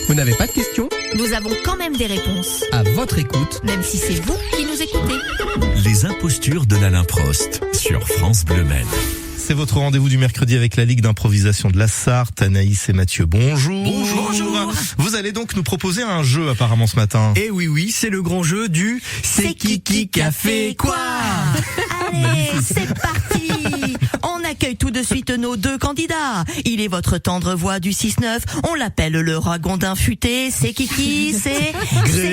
Vous n'avez pas de questions? Nous avons quand même des réponses. À votre écoute. Même si c'est vous qui nous écoutez. Les impostures de l'Alain Prost sur France Bleu Maine. C'est votre rendez-vous du mercredi avec la Ligue d'improvisation de la Sarthe, Anaïs et Mathieu. Bonjour. Bonjour. Vous allez donc nous proposer un jeu apparemment ce matin. Eh oui, c'est le grand jeu du C'est qui a fait quoi? Allez, c'est parti. On accueille tout de suite nos deux candidats. Il est votre tendre voix du 6-9. On l'appelle le ragondin futé. C'est Kiki, c'est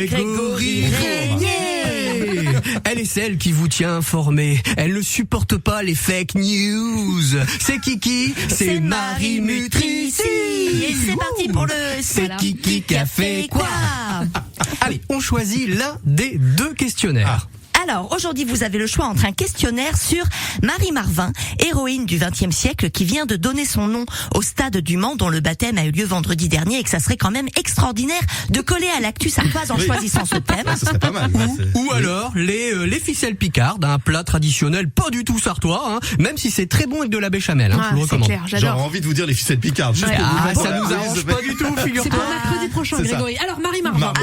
Grégory Régnier. Elle est celle qui vous tient informé. Elle ne supporte pas les fake news. C'est Kiki, c'est Marie Mutrici. Et c'est parti pour le C'est qui a fait quoi? Allez, on choisit l'un des deux questionnaires. Alors, aujourd'hui, vous avez le choix entre un questionnaire sur Marie Marvin, héroïne du XXe siècle, qui vient de donner son nom au stade du Mans, dont le baptême a eu lieu vendredi dernier, et que ça serait quand même extraordinaire de coller à l'actu sartoise en choisissant ce thème. Ça serait pas mal. Ou alors les ficelles picardes, un plat traditionnel pas du tout sartois, hein, même si c'est très bon avec de la béchamel. Hein, je vous recommande. Clair, J'aurais j'adore. envie de vous dire les ficelles picardes. Juste pour vous mettre Ça dans nous la arrange liste. pas du tout, C'est figure-toi. pour mercredi prochain, c'est ça. Grégory. Alors, Marie Marvin.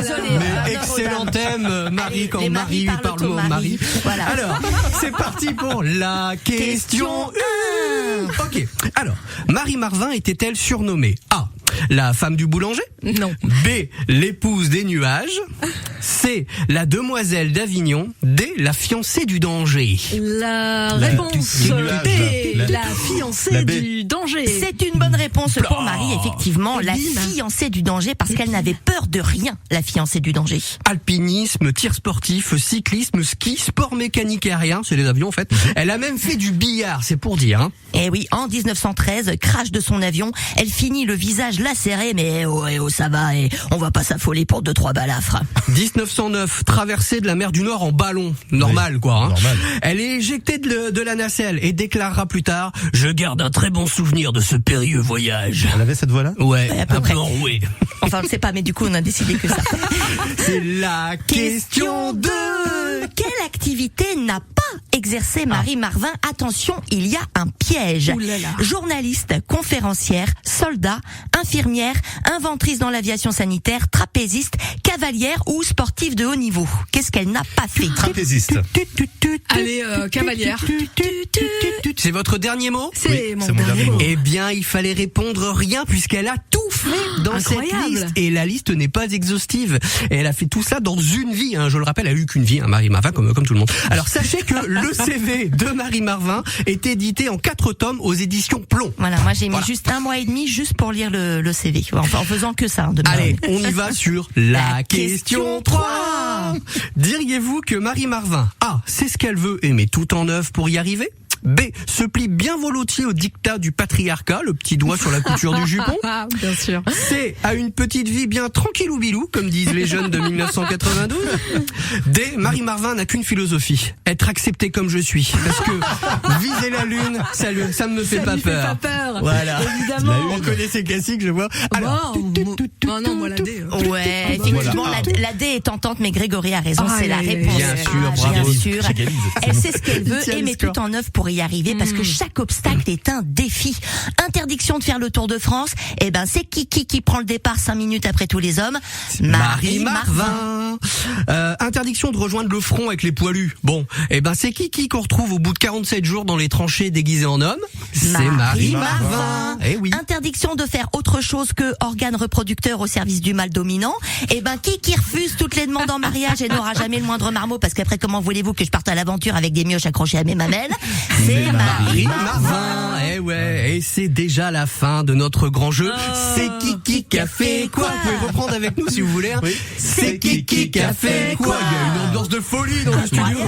Désolé. Mais excellent thème, Marie, quand les Marie Marie parle au parlent Marie. Voilà. Alors, c'est parti pour la question 1. Ok, alors, Marie Marvin était-elle surnommée A, la femme du boulanger? Non. B, l'épouse des nuages? C, la demoiselle d'Avignon? D, la fiancée du danger? La réponse du nuage. B, la La fiancée B. du danger. C'est une bonne réponse pour Marie, effectivement, la bim. fiancée du danger, parce qu'elle n'avait peur de rien, la fiancée du danger. Alpinisme, tir sportif, cyclisme, ski, sport mécanique aérien, c'est les avions en fait. Elle a même fait du billard, c'est pour dire. Hein. Et oui, en 1913, crash de son avion, elle finit le visage lacéré, mais ça va, et on va pas s'affoler pour 2-3 balafres. 1909, traversée de la mer du Nord en ballon, normal Oui, quoi. Hein. normal. Elle est éjectée de la nacelle et déclarera plus tard: je garde un très bon souvenir de ce périlleux voyage. Elle avait cette voix-là? Ouais, Ouais, à peu un près. peu enrouée. Enfin, je sais pas, mais du coup, on a décidé que ça. C'est la question 2. Quelle activité n'a pas exercé Marie Marvin? Attention, il y a un piège. Ouh là là. Journaliste, conférencière, soldat, infirmière, inventrice dans l'aviation sanitaire, trapéziste, cavalière ou sportive de haut niveau. Qu'est-ce qu'elle n'a pas fait? Trapéziste. Allez, cavalière. C'est votre dernier mot? C'est Oui, mon c'est mon dernier dernier mot. mot. Eh bien, il fallait répondre rien puisqu'elle a tout fait dans cette Incroyable. liste. Et la liste n'est pas exhaustive. Et elle a fait tout ça dans une vie. Hein. Je le rappelle, elle a eu qu'une vie, hein, Marie Marvin, comme tout le monde. Alors, sachez que le CV de Marie Marvin est édité en 4 tomes aux éditions Plomb. Voilà, moi j'ai mis juste 1 mois et demi juste pour lire le CV. Enfin, en faisant que ça. De Allez, on y va sur la question 3. Diriez-vous que Marie Marvin, A, sait ce qu'elle veut et met tout en œuvre pour y arriver? B, se plie bien volontiers au dictat du patriarcat, le petit doigt sur la couture du jupon. Ah, bien sûr. C, a une petite vie bien tranquillou bilou, comme disent les jeunes de 1992. D, Marie Marvin n'a qu'une philosophie: être acceptée comme je suis. Parce que viser la lune, ça ne me fait Ça pas lui fait peur. pas peur. Voilà. Évidemment. On connaît ces classiques, je vois. Alors, Non, moi, la D. Ouais, effectivement, Voilà. la D est tentante, mais Grégory a raison, Ah, c'est la aïe, aïe, aïe. réponse. Bien sûr, Ah, bravo. bien sûr. J'égalise. Elle sait ce qu'elle veut Tiens, et le met score. tout en œuvre pour y arriver, parce que chaque obstacle est un défi. Interdiction de faire le Tour de France, eh ben c'est qui prend le départ 5 minutes après tous les hommes? Marie Marvin. Interdiction de rejoindre le front avec les poilus. Bon, eh ben c'est qui qu'on retrouve au bout de 47 jours dans les tranchées déguisées en homme? C'est Marie Marvin. Eh oui. Interdiction de faire autre chose que organe reproducteur au service du mâle dominant. Eh ben qui refuse toutes les demandes en mariage et n'aura jamais le moindre marmot, parce qu'après comment voulez-vous que je parte à l'aventure avec des mioches accrochées à mes mamelles? C'est Marie Marvin. Eh ouais, et c'est déjà la fin de notre grand jeu. C'est qui a fait quoi? Vous pouvez reprendre avec nous si vous voulez. Hein. Oui. C'est qui a fait quoi? Il y a une ambiance de folie dans le studio.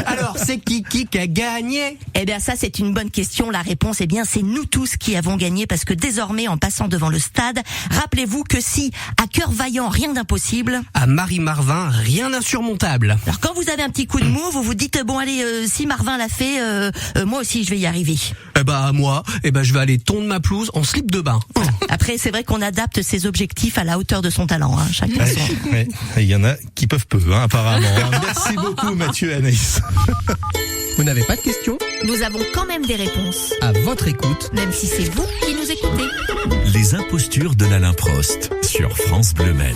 Alors, c'est qui a gagné? Eh bien ça c'est une bonne question. La réponse, eh bien c'est nous tous qui avons gagné, parce que désormais, en passant devant le stade, rappelez-vous que si à cœur vaillant rien d'impossible, À Marie Marvin, rien d'insurmontable. alors quand vous avez un petit coup de mou, vous vous dites bon allez, si Marvin l'a fait, moi aussi je vais y arriver. Eh ben moi, je vais aller tondre ma pelouse en slip de bain. Après c'est vrai qu'on adapte ses objectifs à la hauteur de son talent, hein. Chacun son. Ouais. Il y en a qui peuvent peu, hein, apparemment. Merci beaucoup Mathieu et Anaïs. Vous n'avez pas de questions? Nous avons quand même des réponses, À votre écoute. même si c'est vous qui nous écoutez. Les impostures de l'Alain Prost sur France Bleu Maine.